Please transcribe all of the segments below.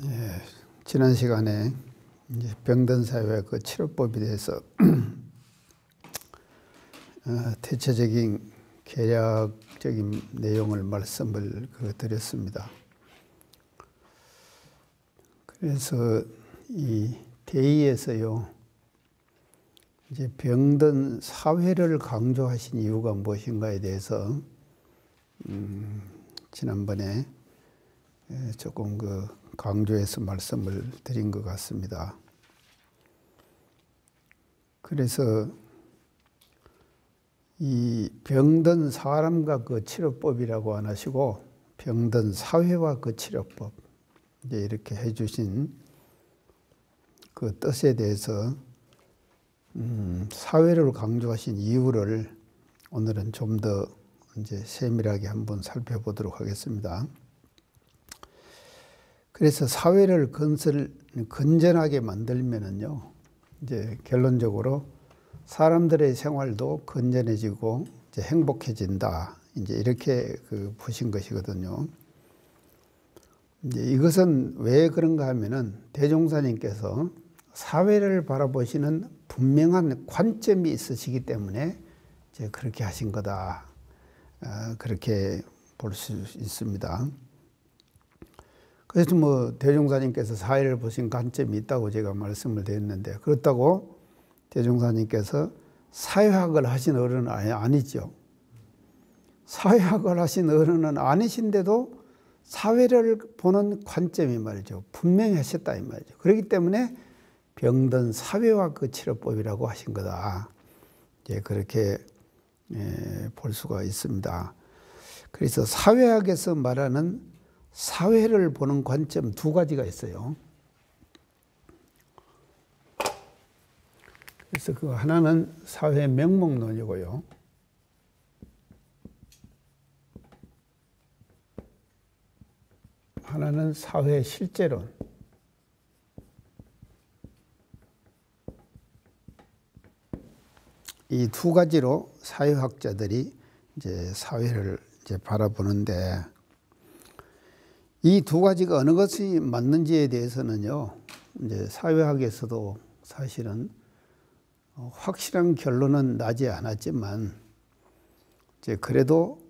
예, 지난 시간에 이제 병든 사회의 그 치료법에 대해서 대체적인 개략적인 내용을 말씀을 드렸습니다. 그래서 이 대의에서요, 이제 병든 사회를 강조하신 이유가 무엇인가에 대해서 지난번에 조금 강조해서 말씀을 드린 것 같습니다. 그래서 이 병든 사람과 그 치료법이라고 안 하시고 병든 사회와 그 치료법, 이제 이렇게 해주신 그 뜻에 대해서 사회를 강조하신 이유를 오늘은 좀 더 이제 세밀하게 한번 살펴보도록 하겠습니다. 그래서 사회를 건전하게 만들면은요, 이제 결론적으로 사람들의 생활도 건전해지고 이제 행복해진다. 이제 이렇게 보신 것이거든요. 이제 이것은 왜 그런가 하면은 대종사님께서 사회를 바라보시는 분명한 관점이 있으시기 때문에 이제 그렇게 하신 거다. 그렇게 볼 수 있습니다. 그래서 대종사님께서 사회를 보신 관점이 있다고 제가 말씀을 드렸는데, 그렇다고 대종사님께서 사회학을 하신 어른은 아니죠. 사회학을 하신 어른은 아니신데도 사회를 보는 관점이 말이죠, 분명히 하셨다 이 말이죠. 그렇기 때문에 병든 사회와 그 치료법이라고 하신 거다. 예, 그렇게 볼 수가 있습니다. 그래서 사회학에서 말하는 사회를 보는 관점 두 가지가 있어요. 그래서 그 하나는 사회 명목론이고요. 하나는 사회 실제론. 이 두 가지로 사회학자들이 이제 사회를 이제 바라보는데, 이 두 가지가 어느 것이 맞는지에 대해서는요, 이제 사회학에서도 사실은 확실한 결론은 나지 않았지만, 이제 그래도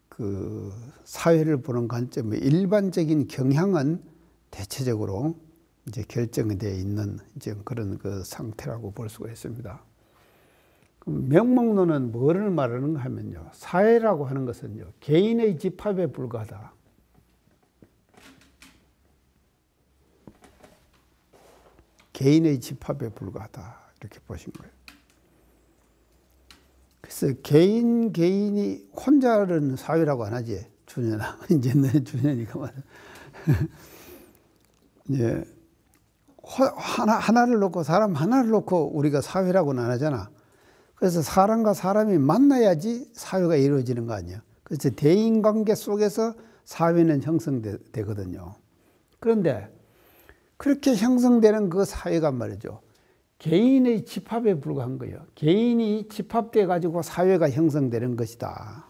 그 사회를 보는 관점의 일반적인 경향은 대체적으로 이제 결정이 되어 있는 이제 그런 그 상태라고 볼 수가 있습니다. 명목론은 뭐를 말하는가 하면요, 사회라고 하는 것은요, 개인의 집합에 불과하다. 개인의 집합에 불과하다. 이렇게 보신 거예요. 그래서 개인이 혼자는 사회라고 안 하지. 준현아. 이제 내 준현이가 말이야. 이제 하나를 놓고, 사람 하나를 놓고 우리가 사회라고는 안 하잖아. 그래서 사람과 사람이 만나야지 사회가 이루어지는 거 아니야. 그래서 대인관계 속에서 사회는 형성되거든요. 그런데 그렇게 형성되는 그 사회가 말이죠, 개인의 집합에 불과한 거예요. 개인이 집합돼 가지고 사회가 형성되는 것이다.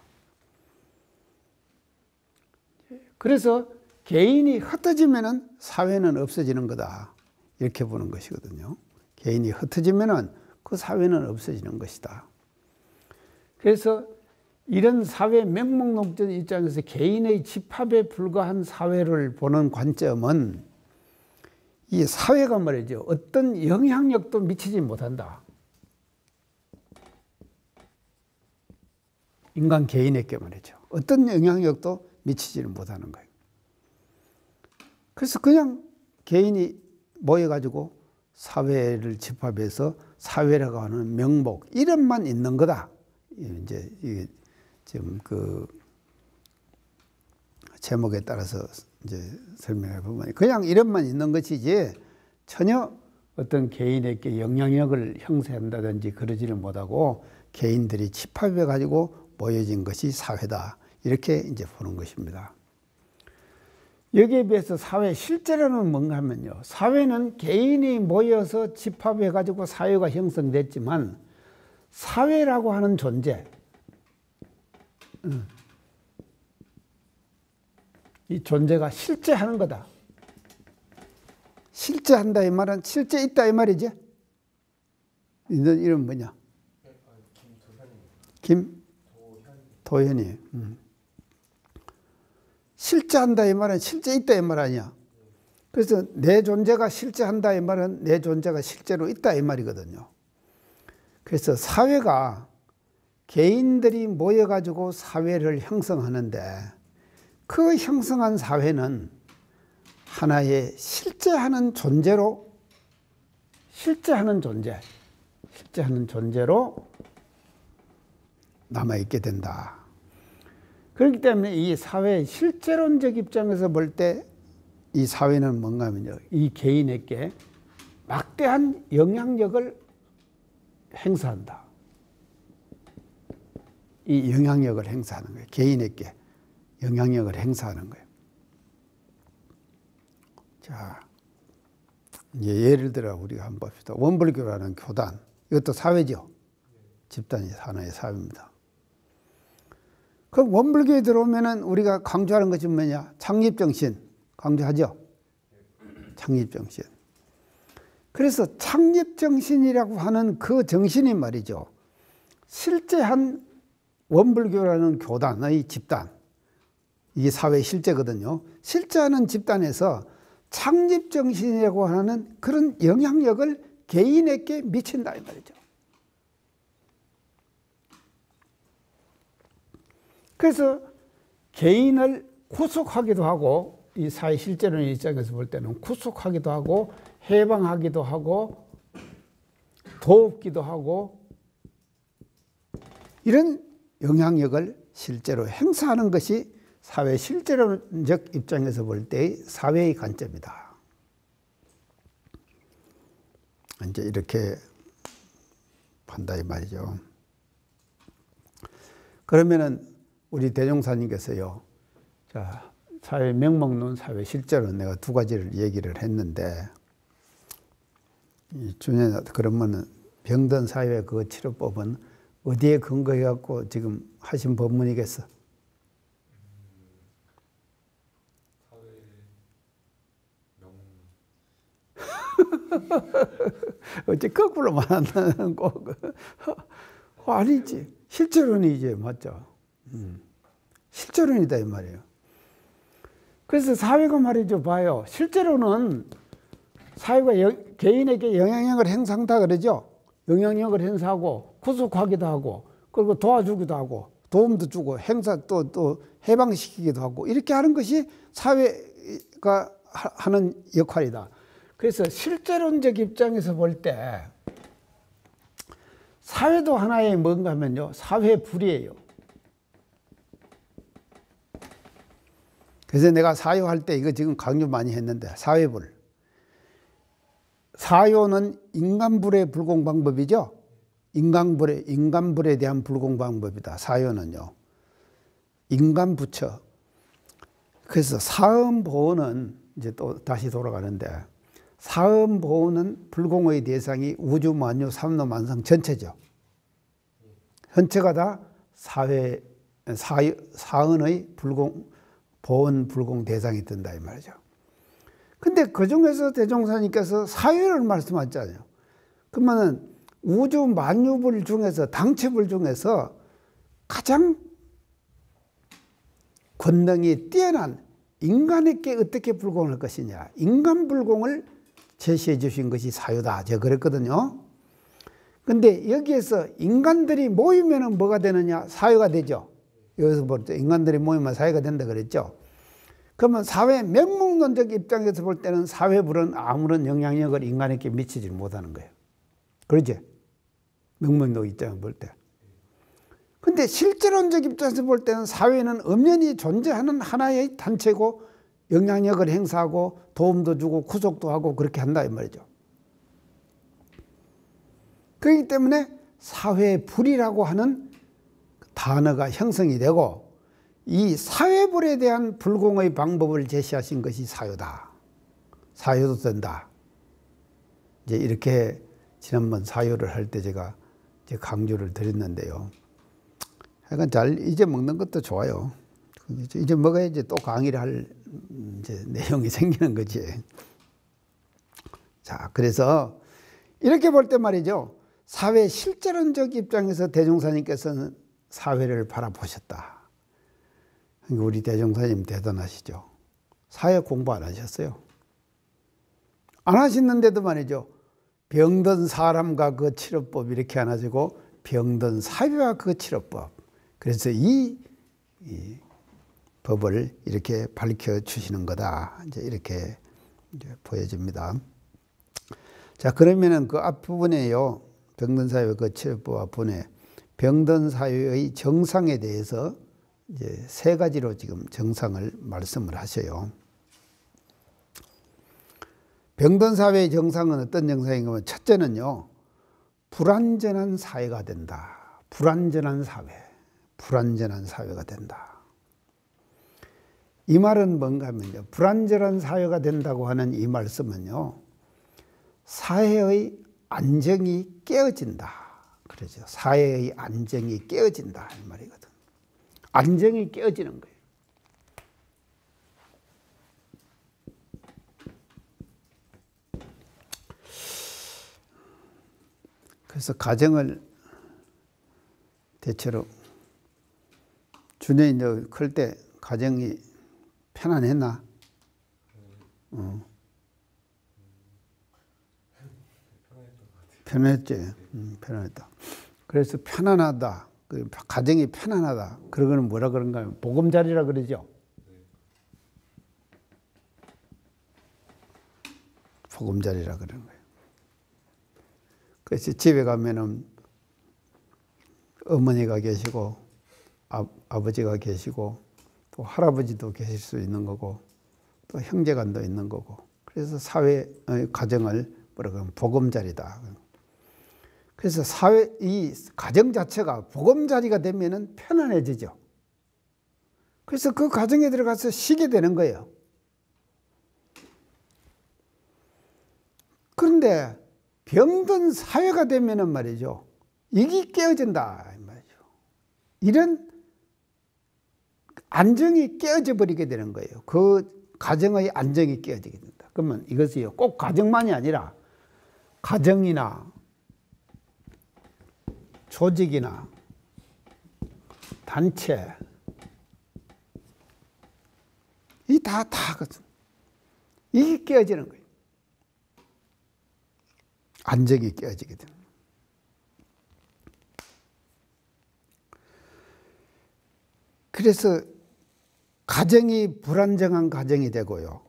그래서 개인이 흩어지면은 사회는 없어지는 거다. 이렇게 보는 것이거든요. 개인이 흩어지면은 그 사회는 없어지는 것이다. 그래서 이런 사회 명목론적 입장에서 개인의 집합에 불과한 사회를 보는 관점은 이 사회가 말이죠, 어떤 영향력도 미치지 못한다. 인간 개인에게 말이죠. 어떤 영향력도 미치지를 못하는 거예요. 그래서 그냥 개인이 모여가지고 사회를 집합해서 사회라고 하는 명목, 이름만 있는 거다. 이제 이게 지금 그 제목에 따라서 이제 설명해 보면 그냥 이름만 있는 것이지 전혀 어떤 개인에게 영향력을 형성한다든지 그러지를 못하고 개인들이 집합해 가지고 모여진 것이 사회다. 이렇게 이제 보는 것입니다. 여기에 비해서 사회 실제로는 뭔가 하면요, 사회는 개인이 모여서 집합해 가지고 사회가 형성됐지만 사회라고 하는 존재, 이 존재가 실제하는 거다. 실제한다 이 말은 실제 있다 이 말이지. 너 이름 뭐냐? 김도현이. 실제한다 이 말은 실제 있다 이 말 아니야. 그래서 내 존재가 실제한다 이 말은 내 존재가 실제로 있다 이 말이거든요. 그래서 사회가 개인들이 모여가지고 사회를 형성하는데 그 형성한 사회는 하나의 실제하는 존재로 남아있게 된다. 그렇기 때문에 이 사회의 실제론적 입장에서 볼 때 이 사회는 뭔가 하면요, 이 개인에게 막대한 영향력을 행사한다. 이 영향력을 행사하는 거예요. 개인에게 영향력을 행사하는 거예요. 자, 이제 예를 들어 우리가 한번 봅시다. 원불교라는 교단, 이것도 사회죠. 집단이 하나의 사회입니다. 그럼 원불교에 들어오면은 우리가 강조하는 것이 뭐냐? 창립정신 강조하죠. 창립정신. 그래서 창립정신이라고 하는 그 정신이 말이죠. 실제한 원불교라는 교단의 집단, 이게 사회의 실제거든요. 실제하는 집단에서 창립정신이라고 하는 그런 영향력을 개인에게 미친다 이 말이죠. 그래서 개인을 구속하기도 하고, 이 사회 실제론의 입장에서 볼 때는 구속하기도 하고 해방하기도 하고 돕기도 하고 이런 영향력을 실제로 행사하는 것이 사회 실제론적 입장에서 볼 때의 사회의 관점이다. 이제 이렇게 판다 이 말이죠. 그러면은 우리 대종사님께서요, 자, 사회 명목론, 사회 실제론 내가 두 가지를 얘기를 했는데, 준현아, 그러면은 병든 사회 그 치료법은 어디에 근거해 갖고 지금 하신 법문이겠어? 어째 거꾸로 말한다는 거 아니지. 실제론이지, 맞죠? 실제론이다 이 말이에요. 그래서 사회가 말이죠, 봐요. 실제로는 사회가 개인에게 영향력을 행사한다 그러죠. 영향력을 행사하고 구속하기도 하고 그리고 도와주기도 하고 도움도 주고 행사 또 해방시키기도 하고 이렇게 하는 것이 사회가 하는 역할이다. 그래서 실제론적 입장에서 볼 때 사회도 하나의 뭔가 하면요, 사회불이에요. 그래서 내가 사요할 때 이거 지금 강조 많이 했는데, 사회불. 사요는 인간불의 불공방법이죠. 인간불에 대한 불공방법이다. 사요는요. 인간부처. 그래서 사음보호는 이제 또 다시 돌아가는데, 사음보호는 불공의 대상이 우주 만유 삼로 만상 전체죠. 전체가 다 사은의 보온 불공 대상이 된다 이 말이죠. 근데 그 중에서 대종사님께서 사회를 말씀하셨잖아요. 그러면은 우주 만유불 중에서, 당체불 중에서 가장 권능이 뛰어난 인간에게 어떻게 불공할 것이냐, 인간 불공을 제시해 주신 것이 사유다, 제가 그랬거든요. 근데 여기에서 인간들이 모이면 뭐가 되느냐? 사유가 되죠. 여기서 볼 때 인간들이 모이면 사회가 된다 그랬죠. 그러면 사회 명목론적 입장에서 볼 때는 사회불은 아무런 영향력을 인간에게 미치지 못하는 거예요. 그러지? 명목론적 입장에서 볼 때. 근데 실제론적 입장에서 볼 때는 사회는 엄연히 존재하는 하나의 단체고 영향력을 행사하고 도움도 주고 구속도 하고 그렇게 한다 이 말이죠. 그렇기 때문에 사회불이라고 하는 단어가 형성이 되고, 이 사회불에 대한 불공의 방법을 제시하신 것이 사유다. 사유도 된다. 이제 이렇게 지난번 사유를 할 때 제가 이제 강조를 드렸는데요. 하여간 잘 잊어먹는 것도 좋아요. 잊어먹어야지 또 강의를 할 이제 내용이 생기는 거지. 자, 그래서 이렇게 볼 때 말이죠. 사회 실제론적 입장에서 대종사님께서는 사회를 바라보셨다. 우리 대종사님 대단하시죠. 사회 공부 안 하셨어요. 안 하시는데도 말이죠. 병든 사람과 그 치료법 이렇게 안 하시고 병든 사회와 그 치료법. 그래서 이 법을 이렇게 밝혀 주시는 거다. 이제 이렇게 이제 보여집니다. 자, 그러면은 그 앞부분에요. 병든 사회와 그 치료법 앞부분에 병든 사회의 정상에 대해서 이제 세 가지로 지금 정상을 말씀을 하셔요. 병든 사회의 정상은 어떤 정상인가 하면 첫째는요. 불완전한 사회가 된다. 불완전한 사회. 불완전한 사회가 된다. 이 말은 뭔가 하면요. 불완전한 사회가 된다고 하는 이 말씀은요. 사회의 안정이 깨어진다. 그러죠. 사회의 안정이 깨어진다. 이 말이거든. 안정이 깨어지는 거예요. 그래서 가정을 대체로 준현이 클 때 가정이 편안했나? 편했지. 편안했다. 그래서 편안하다. 가정이 편안하다. 그러고는 뭐라 그런가 하면 보금자리라 그러죠. 보금자리라 그러는 거예요. 그래서 집에 가면은 어머니가 계시고 아버지가 계시고 또 할아버지도 계실 수 있는 거고 또 형제간도 있는 거고 그래서 사회의 가정을 뭐라고 하면 보금자리다. 그래서 이 가정 자체가 보금자리가 되면은 편안해지죠. 그래서 그 가정에 들어가서 쉬게 되는 거예요. 그런데 병든 사회가 되면은 말이죠. 이게 깨어진다. 말이죠. 이런 안정이 깨어져 버리게 되는 거예요. 그 가정의 안정이 깨어지게 된다. 그러면 이것이요. 꼭 가정만이 아니라 가정이나 조직이나 단체 이 다 이게 깨어지는 거예요. 안정이 깨어지게 됩니다. 그래서 가정이 불안정한 가정이 되고요.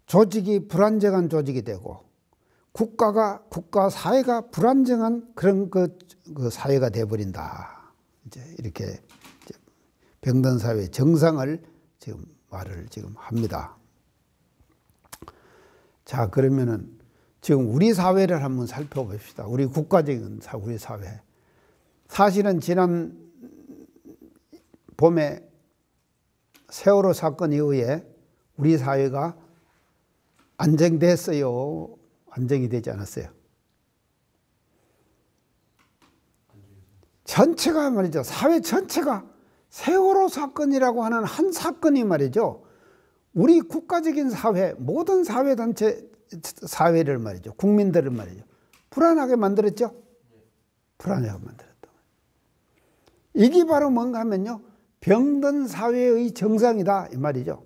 조직이 불안정한 조직이 되고 국가 사회가 불안정한 그런 그 사회가 되어버린다. 이제 이렇게 병든 사회 정상을 지금 말을 지금 합니다. 자, 그러면은 지금 우리 사회를 한번 살펴봅시다. 우리 국가적인 우리 사회. 사실은 지난 봄에 세월호 사건 이후에 우리 사회가 안정됐어요? 안정이 되지 않았어요? 전체가 말이죠. 사회 전체가 세월호 사건이라고 하는 한 사건이 말이죠. 우리 국가적인 사회, 모든 사회단체, 사회를 말이죠. 국민들을 말이죠. 불안하게 만들었죠? 불안하게 만들었다. 이게 바로 뭔가 하면요. 병든 사회의 정상이다. 이 말이죠.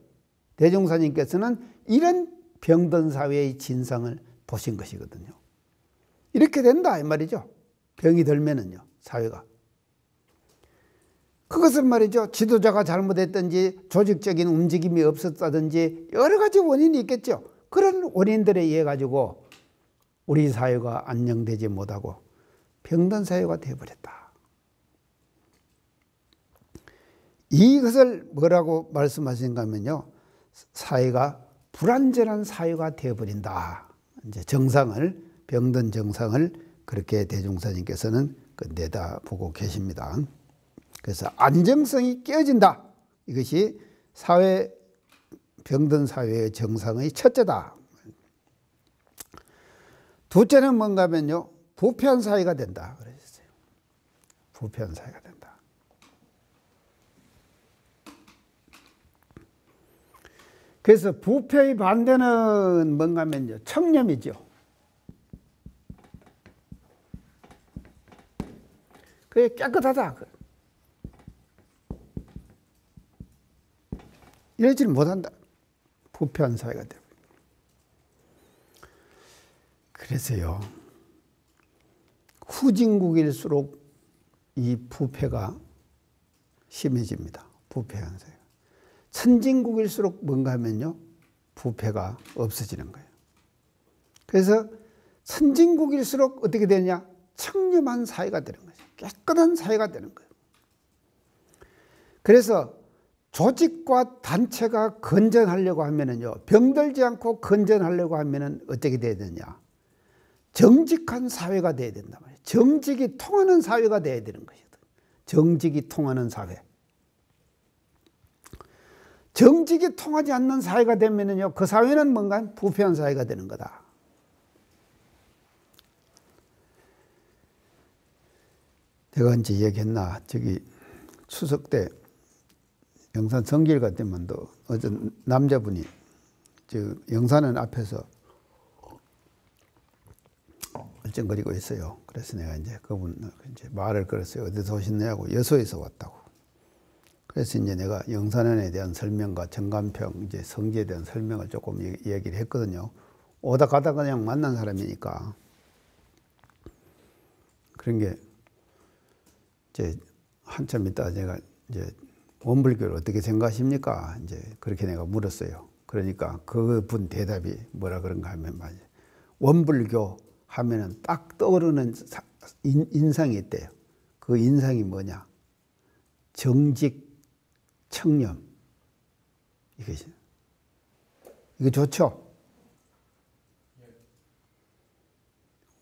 대종사님께서는 이런 병든 사회의 진상을 보신 것이거든요. 이렇게 된다. 이 말이죠. 병이 들면은요. 사회가. 그것은 말이죠. 지도자가 잘못했든지 조직적인 움직임이 없었다든지 여러 가지 원인이 있겠죠. 그런 원인들에 의해 가지고 우리 사회가 안정되지 못하고 병든 사회가 되어버렸다. 이것을 뭐라고 말씀하신가 하면요. 사회가 불완전한 사회가 되어버린다. 이제 정상을, 병든 정상을 그렇게 대종사님께서는 내다보고 계십니다. 그래서 안정성이 깨어진다. 이것이 병든 사회의 정상의 첫째다. 둘째는 뭔가 하면요. 부패한 사회가 된다. 그러셨어요. 부패한 사회가 된다. 그래서 부패의 반대는 뭔가 하면요, 청렴이죠. 그게 깨끗하다. 이러지를 못한다. 부패한 사회가 되고. 그래서요, 후진국일수록 이 부패가 심해집니다. 부패한 사회. 선진국일수록 뭔가 하면요, 부패가 없어지는 거예요. 그래서 선진국일수록 어떻게 되느냐? 청렴한 사회가 되는 거죠. 깨끗한 사회가 되는 거예요. 그래서 조직과 단체가 건전하려고 하면은요, 병들지 않고 건전하려고 하면은 어떻게 돼야 되느냐? 정직한 사회가 돼야 된단 말이에요. 정직이 통하는 사회가 돼야 되는 것이거든요. 정직이 통하는 사회. 정직이 통하지 않는 사회가 되면은요, 그 사회는 뭔가 부패한 사회가 되는 거다. 내가 언제 얘기했나? 저기 추석 때 영산 성길 같으면도 어떤 남자분이 저 영산은 앞에서 얼쩡거리고 있어요. 그래서 내가 이제 그분 이제 말을 걸었어요. 어디서 오셨냐고. 여수에서 왔다고. 그래서 이제 내가 영산원에 대한 설명과 정관평 이제 성지에 대한 설명을 조금 얘기를 했거든요. 오다 가다 그냥 만난 사람이니까. 그런 게 이제 한참 있다가 제가 이제 원불교를 어떻게 생각하십니까? 이제 그렇게 내가 물었어요. 그러니까 그분 대답이 뭐라 그런가 하면 말이에요. 원불교 하면은 딱 떠오르는 인상이 있대요. 그 인상이 뭐냐? 정직, 청렴. 이것이. 이거 좋죠?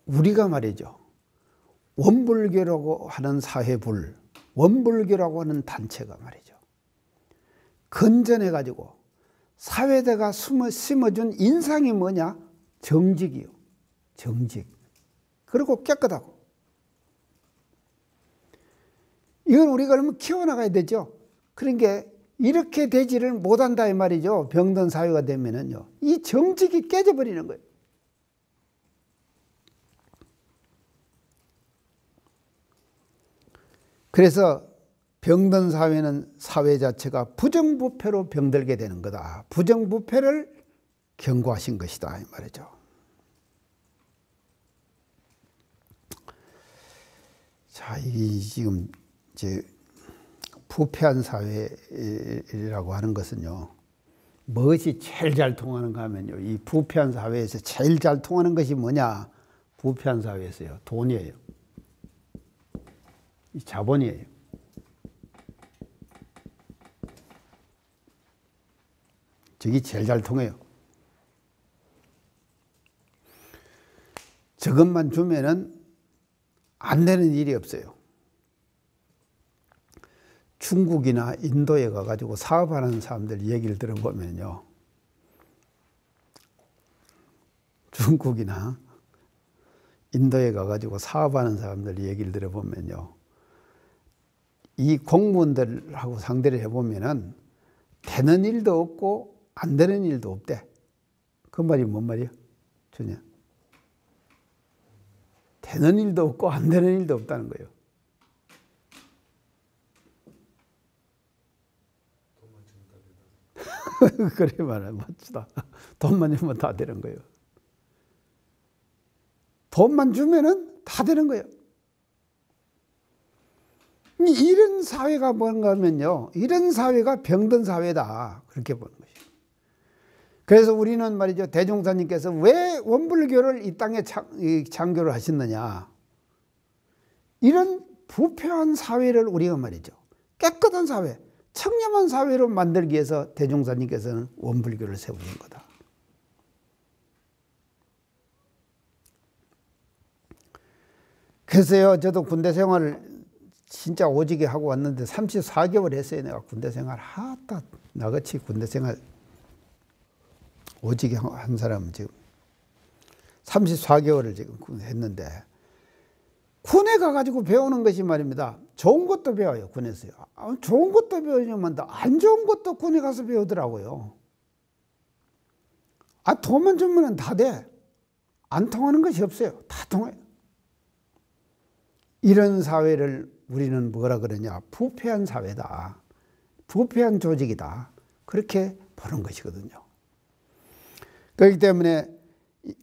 우리가 말이죠. 원불교라고 하는 사회불, 원불교라고 하는 단체가 말이죠. 건전해가지고 사회에다가 심어준 인상이 뭐냐? 정직이요. 정직. 그리고 깨끗하고. 이걸 우리가 그러면 키워나가야 되죠. 그러니까 이렇게 되지를 못한다 이 말이죠. 병든 사회가 되면은요. 이 정직이 깨져버리는 거예요. 그래서 병든 사회는 사회 자체가 부정부패로 병들게 되는 거다. 부정부패를 경고하신 것이다 이 말이죠. 자, 이 지금 이제 부패한 사회라고 하는 것은요, 무엇이 제일 잘 통하는가 하면요, 이 부패한 사회에서 제일 잘 통하는 것이 뭐냐? 부패한 사회에서요, 돈이에요. 이 자본이에요. 저게 제일 잘 통해요. 저것만 주면은 안 되는 일이 없어요. 중국이나 인도에 가가지고 사업하는 사람들 얘기를 들어보면요. 중국이나 인도에 가가지고 사업하는 사람들 얘기를 들어보면요. 이 공무원들하고 상대를 해보면은 되는 일도 없고 안 되는 일도 없대. 그 말이 뭔 말이야? 주냐? 되는 일도 없고 안 되는 일도 없다는 거예요. 그래 말해 맞다. 돈만 주면 다 되는 거예요. 돈만 주면은 다 되는 거예요. 이런 사회가 뭔가 하면요, 이런 사회가 병든 사회다 그렇게 보는 것이에요. 그래서 우리는 말이죠, 대종사님께서 왜 원불교를 이 땅에 창교를 하셨느냐, 이런 부패한 사회를 우리가 말이죠, 깨끗한 사회, 청렴한 사회로 만들기 위해서 대종사님께서는 원불교를 세우신 거다. 그래서요, 저도 군대 생활을 진짜 오지게 하고 왔는데 34개월 했어요. 내가 군대 생활. 하다 나같이 군대 생활 오지게 한 사람은 지금 34개월을 지금 했는데, 군에 가가지고 배우는 것이 말입니다. 좋은 것도 배워요. 군에서요. 좋은 것도 배우지만 안 좋은 것도 군에 가서 배우더라고요. 돈만 주면 다 돼. 안 통하는 것이 없어요. 다 통해요. 이런 사회를 우리는 뭐라 그러냐. 부패한 사회다. 부패한 조직이다. 그렇게 보는 것이거든요. 그렇기 때문에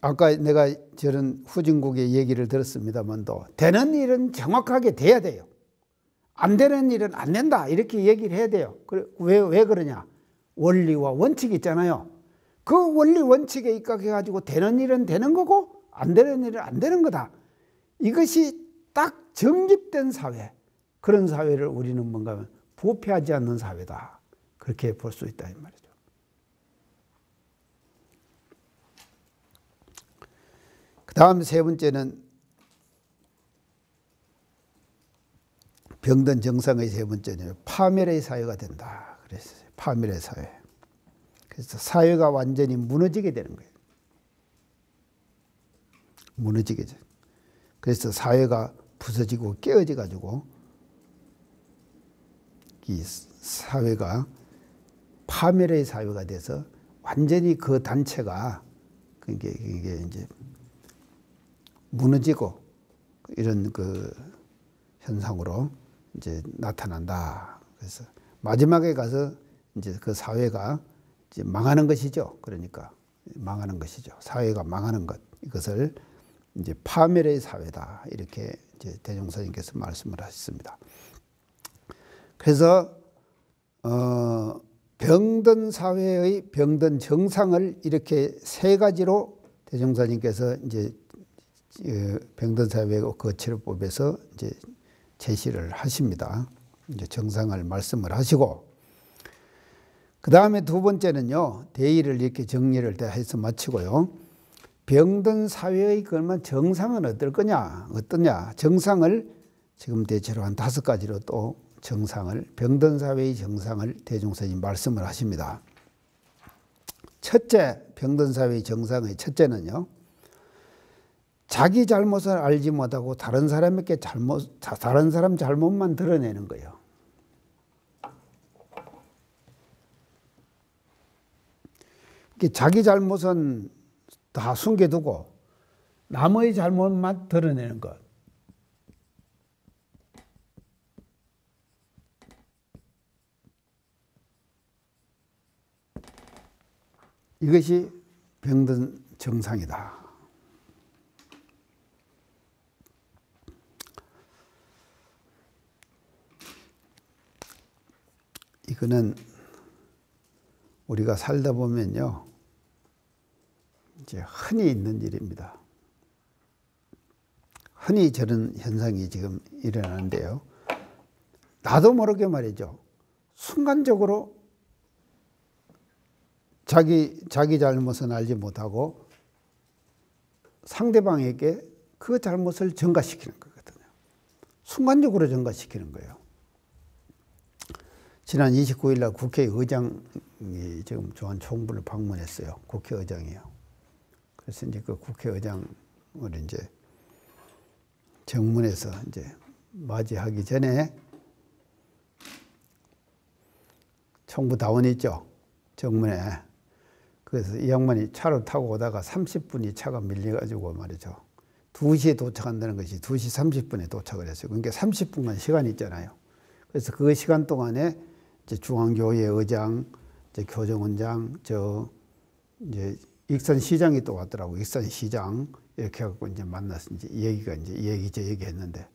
아까 내가 저런 후진국의 얘기를 들었습니다만도 되는 일은 정확하게 돼야 돼요. 안 되는 일은 안 된다. 이렇게 얘기를 해야 돼요. 왜 그러냐. 원리와 원칙이 있잖아요. 그 원리 원칙에 입각해가지고 되는 일은 되는 거고 안 되는 일은 안 되는 거다. 이것이 딱 정립된 사회. 그런 사회를 우리는 뭔가 하면 부패하지 않는 사회다. 그렇게 볼 수 있다 이 말이죠. 그 다음 세 번째는 병든 정상의 세 번째는 파멸의 사회가 된다. 그랬어요. 파멸의 사회. 그래서 사회가 완전히 무너지게 되는 거예요. 무너지게 돼요. 그래서 사회가 부서지고 깨어져 가지고 이 사회가 파멸의 사회가 돼서 완전히 그 단체가 이게 이제 무너지고 이런 그 현상으로 이제 나타난다. 그래서 마지막에 가서 이제 그 사회가 이제 망하는 것이죠. 그러니까 망하는 것이죠. 사회가 망하는 것. 이것을 이제 파멸의 사회다. 이렇게 이제 대종사님께서 말씀을 하셨습니다. 그래서 병든 사회의 병든 정상을 이렇게 세 가지로 대종사님께서 이제 병든 사회의 거취를법에서 이제 제시를 하십니다. 이제 정상을 말씀을 하시고, 그 다음에 두 번째는요, 대의를 이렇게 정리를 다 해서 마치고요. 병든 사회의 그러면 정상은 어떨 거냐, 어떠냐. 정상을 지금 대체로 한 5가지로 또 정상을, 병든 사회의 정상을 대종사님 말씀을 하십니다. 첫째, 병든 사회의 정상의 첫째는요, 자기 잘못을 알지 못하고 다른 사람에게 다른 사람 잘못만 드러내는 거예요. 자기 잘못은 다 숨겨두고 남의 잘못만 드러내는 것. 이것이 병든 정상이다. 이거는 우리가 살다 보면요, 이제 흔히 있는 일입니다. 흔히 저런 현상이 지금 일어나는데요. 나도 모르게 말이죠. 순간적으로 자기 잘못은 알지 못하고 상대방에게 그 잘못을 전가시키는 거거든요. 순간적으로 전가시키는 거예요. 지난 29일 날 국회의장이 지금 조한총부를 방문했어요. 국회의장이요. 그래서 이제 그 국회의장을 이제 정문에서 이제 맞이하기 전에 총부 다원이 있죠. 정문에. 그래서 이 양반이 차를 타고 오다가 30분이 차가 밀려가지고 말이죠. 2시에 도착한다는 것이 2시 30분에 도착을 했어요. 그러니까 30분간 시간이 있잖아요. 그래서 그 시간 동안에 이제 중앙교회 의장, 이제 교정원장, 이제 익산시장이 또 왔더라고. 익산시장 이렇게 해갖고 이제 만나서 이제 얘기가 이제 얘기했는데,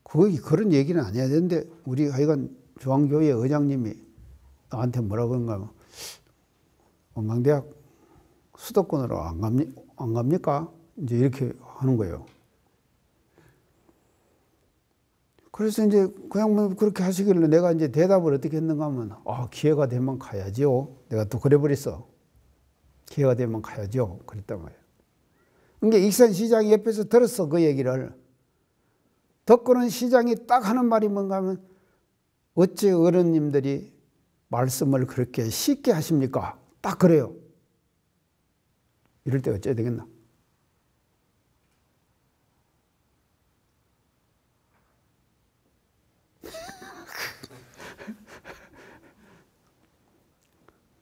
거의 그런 얘기는 안 해야 되는데 우리 하여간 중앙교회 의장님이 나한테 뭐라 그런가 하면, 원광대학 수도권으로 안 갑니까? 이제 이렇게 하는 거예요. 그래서 이제 그냥 뭐 그렇게 하시길래 내가 이제 대답을 어떻게 했는가 하면, 기회가 되면 가야지요. 내가 또 그래 버렸어. 기회가 되면 가야죠. 그랬단 말이에요. 그러니까 익산시장이 옆에서 들었어. 그 얘기를. 듣고는 시장이 딱 하는 말이 뭔가 하면, 어째 어른님들이 말씀을 그렇게 쉽게 하십니까? 딱 그래요. 이럴 때 어째야 되겠나?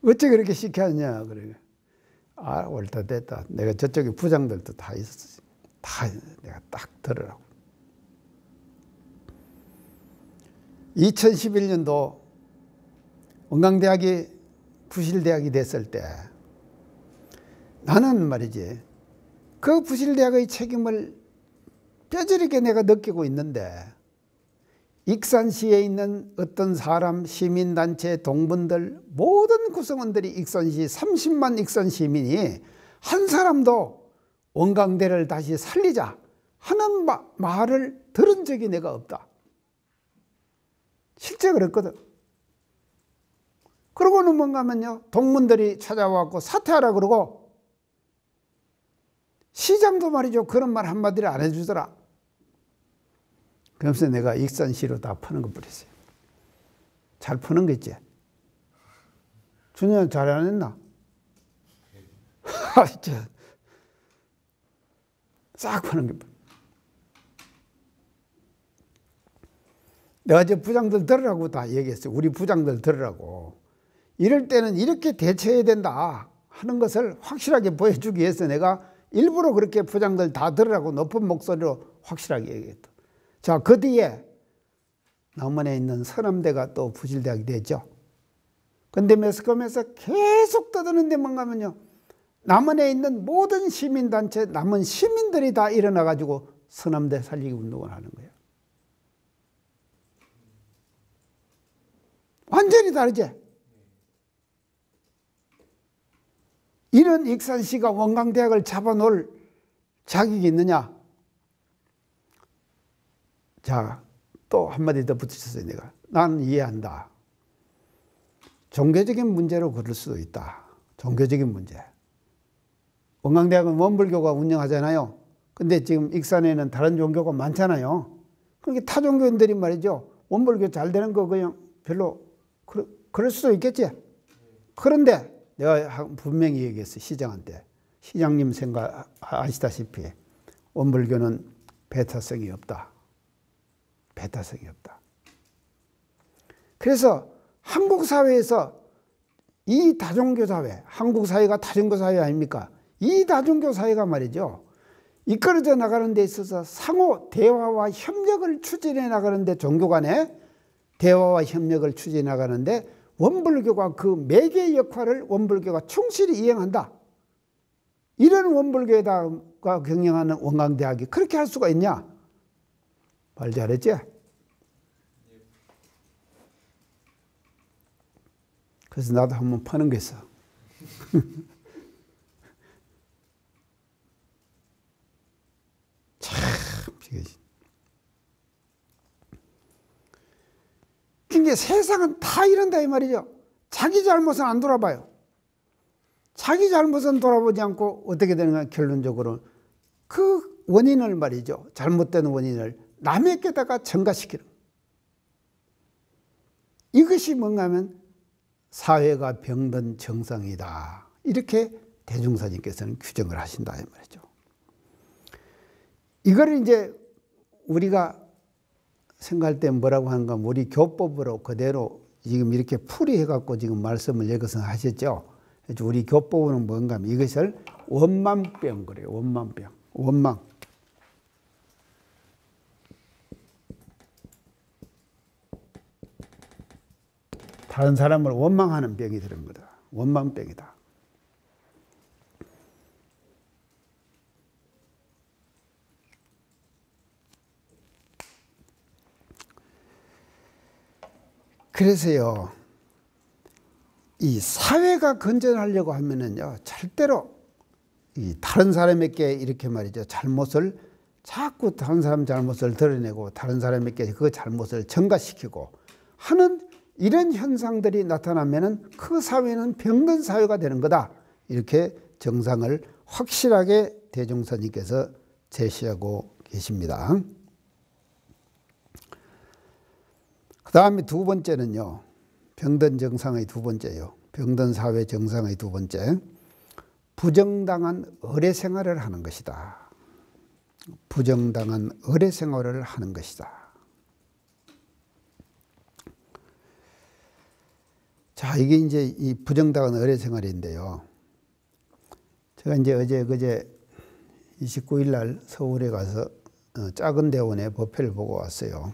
어째 그렇게 쉽게 하냐, 그래. 아, 옳다 됐다. 내가 저쪽에 부장들도 다 있었어. 다 내가 딱 들으라고. 2011년도 원광대학이 부실대학이 됐을 때 나는 말이지 그 부실대학의 책임을 뼈저리게 내가 느끼고 있는데 익산시에 있는 어떤 사람, 시민단체, 동분들 모든 구성원들이 익산시 30만 익산 시민이 한 사람도 원광대를 다시 살리자 하는 말을 들은 적이 내가 없다. 실제 그랬거든. 그러고는 뭔가 하면요, 동문들이 찾아와서 사퇴하라 그러고 시장도 말이죠, 그런 말 한마디를 안 해주더라. 그러면서 내가 익산시로 다 푸는 거 버렸어요. 잘 푸는 거 있지? 준현 잘 안 했나? 싹 푸는 거. 내가 이제 부장들 들으라고 다 얘기했어요. 우리 부장들 들으라고. 이럴 때는 이렇게 대처해야 된다 하는 것을 확실하게 보여주기 위해서 내가 일부러 그렇게 부장들 다 들으라고 높은 목소리로 확실하게 얘기했다. 자, 그 뒤에 남원에 있는 서남대가 또 부실대학이 됐죠. 근데 매스컴에서 계속 떠드는데 뭔가 하면요, 남원에 있는 모든 시민단체, 남원 시민들이 다 일어나가지고 서남대 살리기 운동을 하는 거예요. 완전히 다르지? 이런 익산시가 원광대학을 잡아놓을 자격이 있느냐? 자, 또 한마디 더 붙였어요, 내가. 나는 이해한다. 종교적인 문제로 그럴 수도 있다. 종교적인 문제. 원광대학은 원불교가 운영하잖아요. 근데 지금 익산에는 다른 종교가 많잖아요. 그러니까 타 종교인들이 말이죠, 원불교 잘 되는 거 그냥 별로 그럴 수도 있겠지. 그런데 내가 분명히 얘기했어, 시장한테. 시장님 생각 아시다시피 원불교는 배타성이 없다. 배타성이 없다. 그래서 한국 사회에서 이 다종교 사회, 한국 사회가 다종교 사회 아닙니까? 이 다종교 사회가 말이죠, 이끌어져 나가는 데 있어서 상호 대화와 협력을 추진해 나가는데, 종교 간에 대화와 협력을 추진해 나가는데 원불교가 그 매개 역할을 원불교가 충실히 이행한다. 이런 원불교에다가 경영하는 원광대학이 그렇게 할 수가 있냐? 말 잘했지? 그래서 나도 한번 파는 게 있어. 참, 그러니까 세상은 다 이런다 이 말이죠. 자기 잘못은 안 돌아봐요. 자기 잘못은 돌아보지 않고 어떻게 되는가, 결론적으로 그 원인을 말이죠, 잘못된 원인을 남에게다가 전가시키는, 이것이 뭔가 하면 사회가 병든 정상이다, 이렇게 대종사님께서는 규정을 하신다 이 말이죠. 이거를 이제 우리가 생각할 때 뭐라고 하는가, 우리 교법으로 그대로 지금 이렇게 풀이해 갖고 지금 말씀을 여기서 하셨죠. 우리 교법은 뭔가 하면 이것을 원망병 그래요. 원망병. 원망. 다른 사람을 원망하는 병이 들은 거다. 원망병이다. 그래서요, 이 사회가 건전하려고 하면은요, 절대로 이 다른 사람에게 이렇게 말이죠, 잘못을 자꾸 다른 사람 잘못을 드러내고 다른 사람에게 그 잘못을 전가시키고 하는 이런 현상들이 나타나면은 그 사회는 병든 사회가 되는 거다. 이렇게 정상을 확실하게 대종사님께서 제시하고 계십니다. 그 다음에 두 번째는요, 병든 정상의 두 번째요. 병든 사회 정상의 두 번째, 부정당한 의례 생활을 하는 것이다. 부정당한 의례 생활을 하는 것이다. 자, 이게 이제 이 부정당한 의례 생활인데요. 제가 이제 어제 그제 29일 날 서울에 가서 작은 대원의 법회를 보고 왔어요.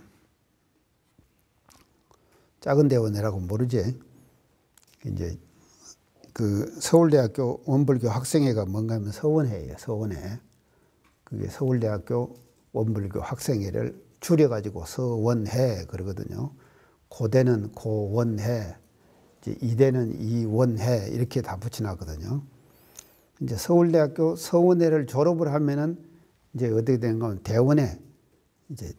작은 대원회라고 모르지? 이제 그 서울대학교 원불교 학생회가 뭔가 하면 서원회예요. 서원회. 그게 서울대학교 원불교 학생회를 줄여가지고 서원회 그러거든요. 고대는 고원회, 이제 이대는 이원회 이렇게 다 붙여놨거든요. 이제 서울대학교 서원회를 졸업을 하면은 이제 어떻게 되는 건 대원회, 이제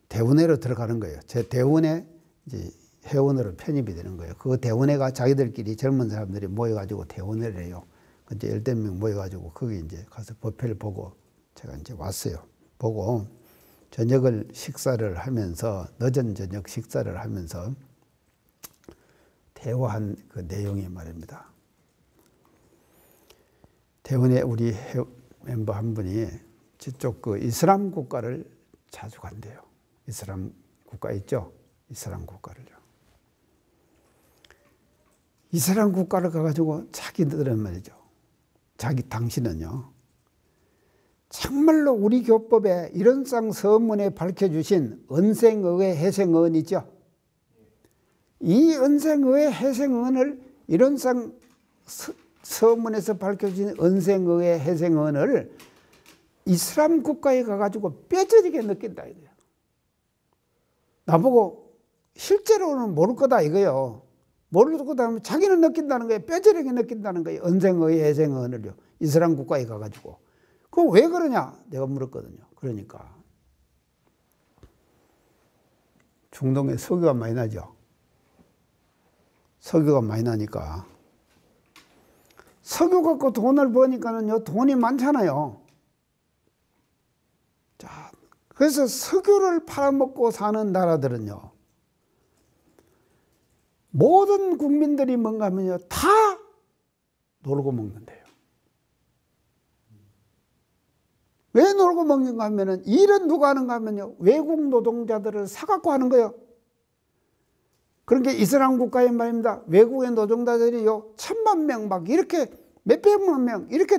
대원회로 들어가는 거예요. 제 대원회 이제 회원으로 편입이 되는 거예요. 그 대원회가 자기들끼리 젊은 사람들이 모여가지고 대원회를 해요. 이제 10명 모여가지고 거기 이제 가서 법회를 보고 제가 이제 왔어요. 보고 저녁을 식사를 하면서 늦은 저녁 식사를 하면서 대화한 그 내용이 말입니다. 대원회 우리 멤버 한 분이 저쪽 그 이슬람 국가를 자주 간대요. 이슬람 국가 있죠? 이슬람 국가를요. 이슬람 국가를 가가지고 자기들은 말이죠. 당신은요. 정말로 우리 교법에 이런상 서문에 밝혀주신 은생의의 해생의이죠. 이 은생의의 해생의을 이런상 서문에서 밝혀진 은생의의 해생의을 이슬람 국가에 가가지고 뼈저리게 느낀다 이거예요. 나보고 실제로는 모를 거다 이거예요. 모를 거다 하면 자기는 느낀다는 거예요. 뼈저리게 느낀다는 거예요. 은생의 해생의을요. 이슬람 국가에 가가지고. 그럼 왜 그러냐? 내가 물었거든요. 그러니까 중동에 석유가 많이 나죠. 석유가 많이 나니까 석유 갖고 돈을 버니까는요 돈이 많잖아요. 자, 그래서 석유를 팔아먹고 사는 나라들은요 모든 국민들이 뭔가 하면요 다 놀고 먹는데요. 왜 놀고 먹는가 하면은 일은 누가 하는가 하면요 외국 노동자들을 사갖고 하는 거예요. 그러니까 이슬람 국가에 말입니다. 외국의 노동자들이요 1000만 명 막 이렇게 몇백만 명 이렇게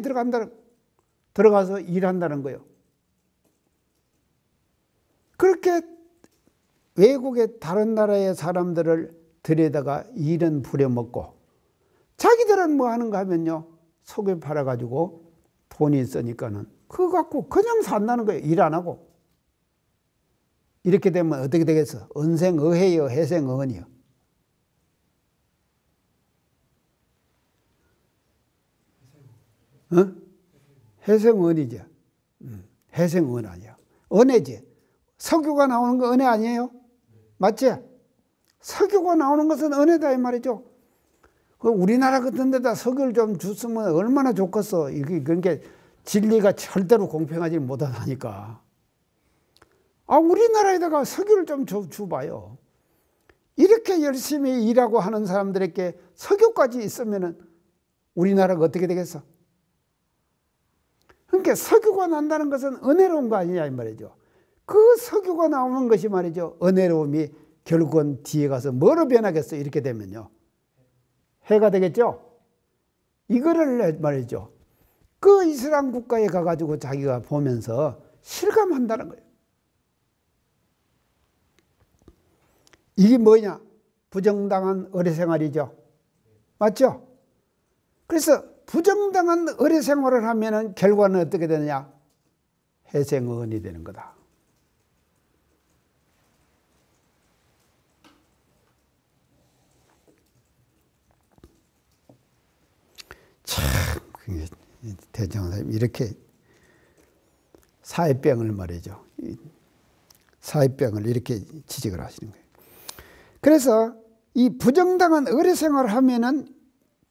들어가서 일한다는 거예요. 그렇게 외국의 다른 나라의 사람들을 들여다가 일은 부려먹고 자기들은 뭐 하는가 하면요 석유 팔아가지고 돈이 있으니까는 그거 갖고 그냥 산다는 거예요. 일 안 하고. 이렇게 되면 어떻게 되겠어? 은생의해요, 해생의은이요. 어? 해생의은이죠. 해생의은 아니야. 은혜지. 석유가 나오는 거 은혜 아니에요? 맞지? 석유가 나오는 것은 은혜다 이 말이죠. 우리나라 같은 데다 석유를 좀 줬으면 얼마나 좋겠어. 그러니까 진리가 절대로 공평하지 못하다니까. 우리나라에다가 석유를 좀 줘봐요. 이렇게 열심히 일하고 하는 사람들에게 석유까지 있으면은 우리나라가 어떻게 되겠어? 그러니까 석유가 난다는 것은 은혜로운 거 아니냐 이 말이죠. 그 석유가 나오는 것이 말이죠. 은혜로움이 결국은 뒤에 가서 뭐로 변하겠어? 이렇게 되면요. 해가 되겠죠? 이거를 말이죠. 그 이슬람 국가에 가가지고 자기가 보면서 실감한다는 거예요. 이게 뭐냐? 부정당한 의례 생활이죠. 맞죠? 그래서 부정당한 의례 생활을 하면은 결과는 어떻게 되느냐? 해생의은이 되는 거다. 참, 대장사님 이렇게 사회병을 말이죠. 사회병을 이렇게 지적을 하시는 거예요. 그래서 이 부정당한 의례 생활을 하면은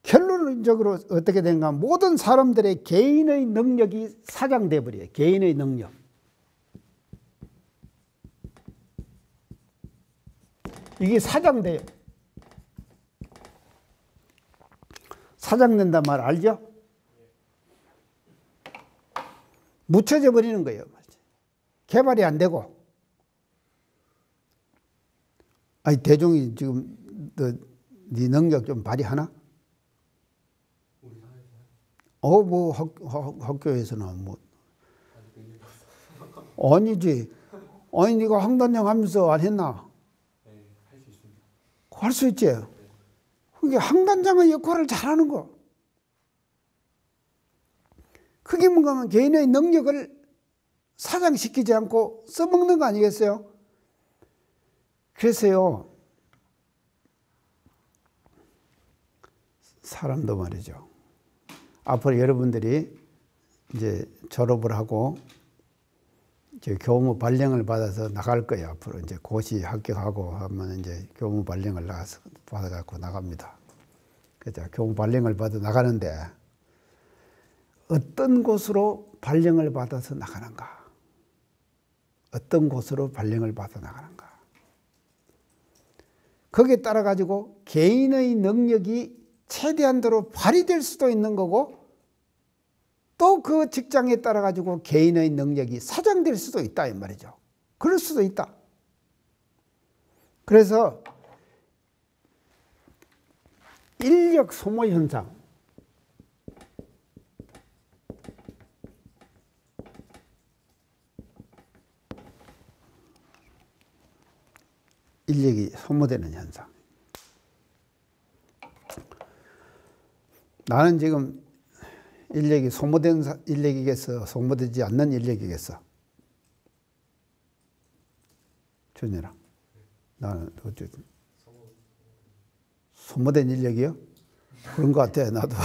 결론적으로 어떻게 되는가? 모든 사람들의 개인의 능력이 사장돼 버려요. 개인의 능력. 이게 사장돼요. 사장된단 말 알죠? 묻혀져 버리는 거예요. 개발이 안 되고. 아니 대종이 지금 네 능력 좀 발휘하나? 뭐 학교에서는 뭐 아니지. 아니 네가 황단장 하면서 안 했나? 네, 할 수 있습니다. 할 수 있지. 그게 황단장의 역할을 잘하는 거. 그게 뭔가 하면 개인의 능력을 사장시키지 않고 써먹는 거 아니겠어요? 그래서요, 사람도 말이죠. 앞으로 여러분들이 이제 졸업을 하고 이제 교무 발령을 받아서 나갈 거예요. 앞으로 이제 고시 합격하고 하면 이제 교무 발령을 받아갖고 나갑니다. 그죠? 교무 발령을 받아 나가는데 어떤 곳으로 발령을 받아서 나가는가? 어떤 곳으로 발령을 받아 나가는가? 거기에 따라 가지고 개인의 능력이 최대한도로 발휘될 수도 있는 거고 또 그 직장에 따라 가지고 개인의 능력이 사장될 수도 있다 이 말이죠. 그럴 수도 있다. 그래서 인력 소모 현상, 인력이 소모되는 현상. 나는 지금 인력이 소모된 인력이겠어? 소모되지 않는 인력이겠어? 준이랑 나는 어쨌든 소모된 인력이요? 그런 것 같아 나도.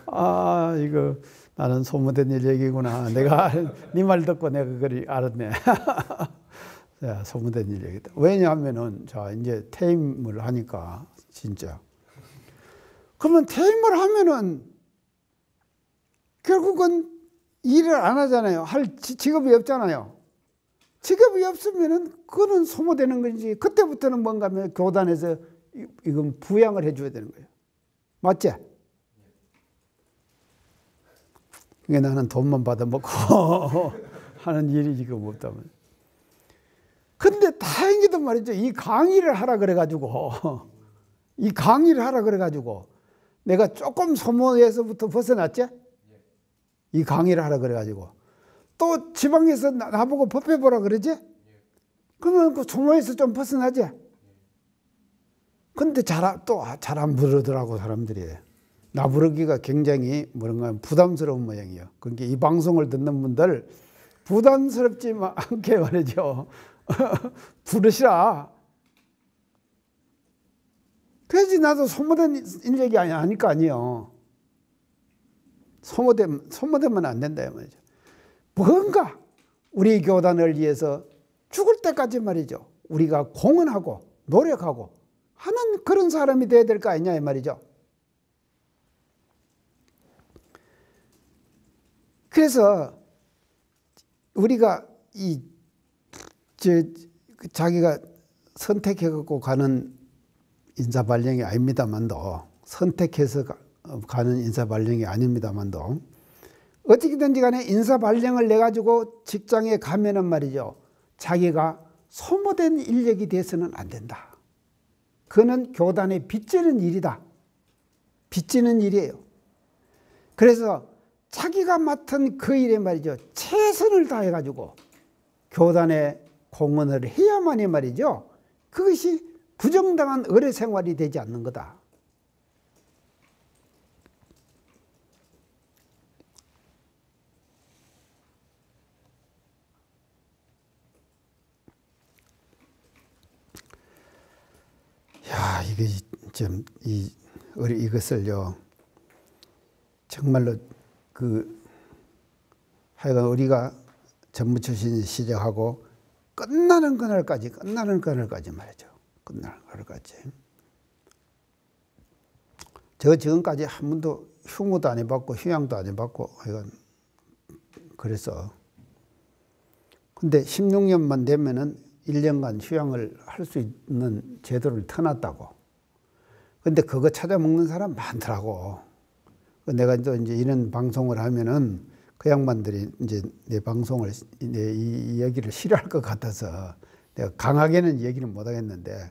아 이거 나는 소모된 인력이구나. 내가 네 말 듣고 내가 그걸 알았네. 자, 소모된 인력이다. 왜냐하면은 자 이제 퇴임을 하니까 진짜. 그러면 퇴임을 하면은 결국은 일을 안 하잖아요. 할 직업이 없잖아요. 직업이 없으면은 그거는 소모되는 건지 그때부터는 뭔가 하면 교단에서 이건 부양을 해줘야 되는 거예요. 맞지? 이게 나는 돈만 받아먹고 하는 일이 지금 없다면. 근데 다행히도 말이죠. 이 강의를 하라 그래가지고 이 강의를 하라 그래가지고 내가 조금 소모에서부터 벗어났지? 이 강의를 하라 그래가지고 또 지방에서 나보고 법해보라 그러지? 그러면 그 소모에서 좀 벗어나지? 근데 또 잘 안 부르더라고 사람들이. 나 부르기가 굉장히 뭐랄까 부담스러운 모양이에요. 그러니까 이 방송을 듣는 분들 부담스럽지 않게 말이죠. 부르시라. 그래야지 나도 소모된 인력이 아니까 아니요. 소모되면 안 된다 말이죠. 뭔가 우리 교단을 위해서 죽을 때까지 말이죠. 우리가 공헌하고 노력하고 하는 그런 사람이 돼야 될 거 아니냐 이 말이죠. 그래서 우리가 자기가 선택해갖고 가는 인사발령이 아닙니다만도 선택해서 가는 인사발령이 아닙니다만도 어떻게든지 간에 인사발령을 내가지고 직장에 가면은 말이죠. 자기가 소모된 인력이 돼서는 안 된다. 그는 교단에 빚지는 일이다. 빚지는 일이에요. 그래서 자기가 맡은 그 일에 말이죠. 최선을 다해가지고 교단에 공헌을 해야만이 말이죠. 그것이 부정당한 의뢰 생활이 되지 않는 거다. 야, 이게 좀 이것을요. 정말로 하여간 우리가 전무 출신이 시작하고 끝나는 그날까지 말이죠. 끝나는 그날까지. 저 지금까지 한 번도 휴무도 안 해봤고 휴양도 안 해봤고 하여간 그래서. 근데 16년만 되면은 1년간 휴양을 할 수 있는 제도를 터놨다고. 근데 그거 찾아먹는 사람 많더라고. 내가 이제 이런 방송을 하면은 그 양반들이 이제 내 방송을, 이 얘기를 싫어할 것 같아서 내가 강하게는 얘기를 못 하겠는데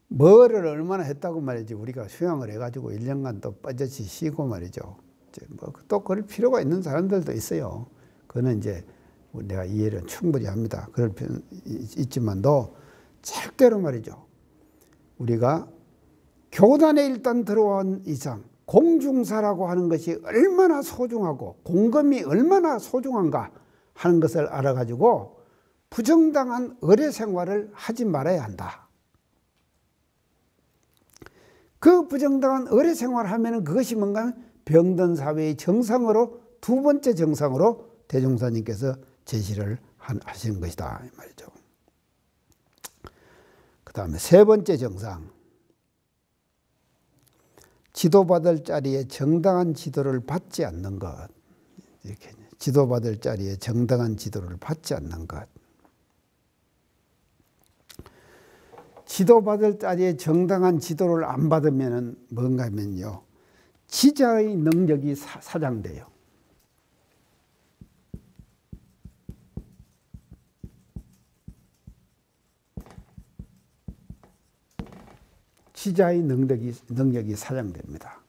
뭐를 얼마나 했다고 말이지. 우리가 수양을 해가지고 1년간 또 빠져시 쉬고 말이죠. 뭐 또 그럴 필요가 있는 사람들도 있어요. 그거는 이제 내가 이해를 충분히 합니다. 그럴 필요는 있지만도 절대로 말이죠. 우리가 교단에 일단 들어온 이상 공중사라고 하는 것이 얼마나 소중하고 공금이 얼마나 소중한가 하는 것을 알아가지고 부정당한 의례 생활을 하지 말아야 한다. 그 부정당한 의례 생활을 하면 그것이 뭔가 하면 병든 사회의 정상으로 두 번째 정상으로 대종사님께서 제시를 하시는 것이다 이 말이죠. 그 다음에 세 번째 정상, 지도받을 자리에 정당한 지도를 받지 않는 것. 이렇게 지도받을 자리에 정당한 지도를 받지 않는 것. 지도받을 자리에 정당한 지도를 안 받으면 뭔가 하면요, 지자의 능력이 사장돼요. 지자의 능력이 사장됩니다.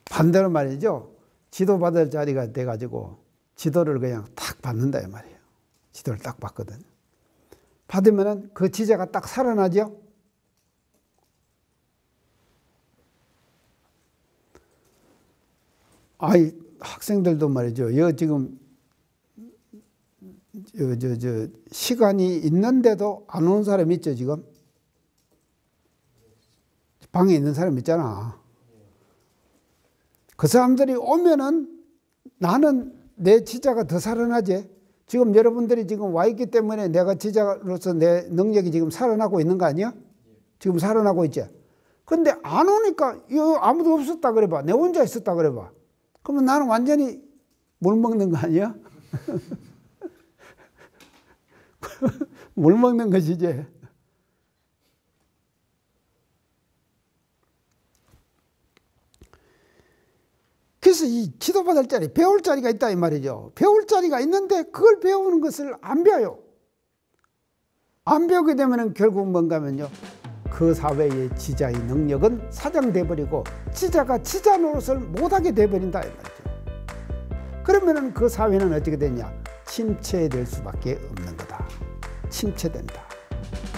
반대로 말이죠. 지도받을 자리가 돼가지고 지도를 그냥 탁 받는다 이 말이에요. 지도를 딱 받거든. 받으면은 그 지자가 딱 살아나죠. 아이 학생들도 말이죠. 여 지금 시간이 있는데도 안 오는 사람 있죠, 지금? 방에 있는 사람 있잖아. 그 사람들이 오면은 나는 내 지자가 더 살아나지. 지금 여러분들이 지금 와 있기 때문에 내가 지자로서 내 능력이 지금 살아나고 있는 거 아니야? 지금 살아나고 있지. 근데 안 오니까 아무도 없었다 그래봐. 내 혼자 있었다 그래봐. 그러면 나는 완전히 물 먹는 거 아니야? 물 먹는 것이지. 그래서 이 지도받을 자리, 배울 자리가 있다 이 말이죠. 배울 자리가 있는데 그걸 배우는 것을 안 배워요. 안 배우게 되면 결국 뭔가 하면요, 그 사회의 지자의 능력은 사장돼 버리고 지자가 지자 노릇을 못하게 돼 버린다 이 말이죠. 그러면은 그 사회는 어떻게 되냐? 침체될 수밖에 없는 거다. 침체된다.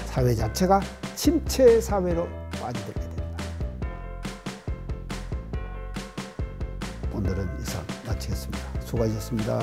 사회 자체가 침체 사회로 빠져들게 된다. 오늘은 이상 마치겠습니다. 수고하셨습니다.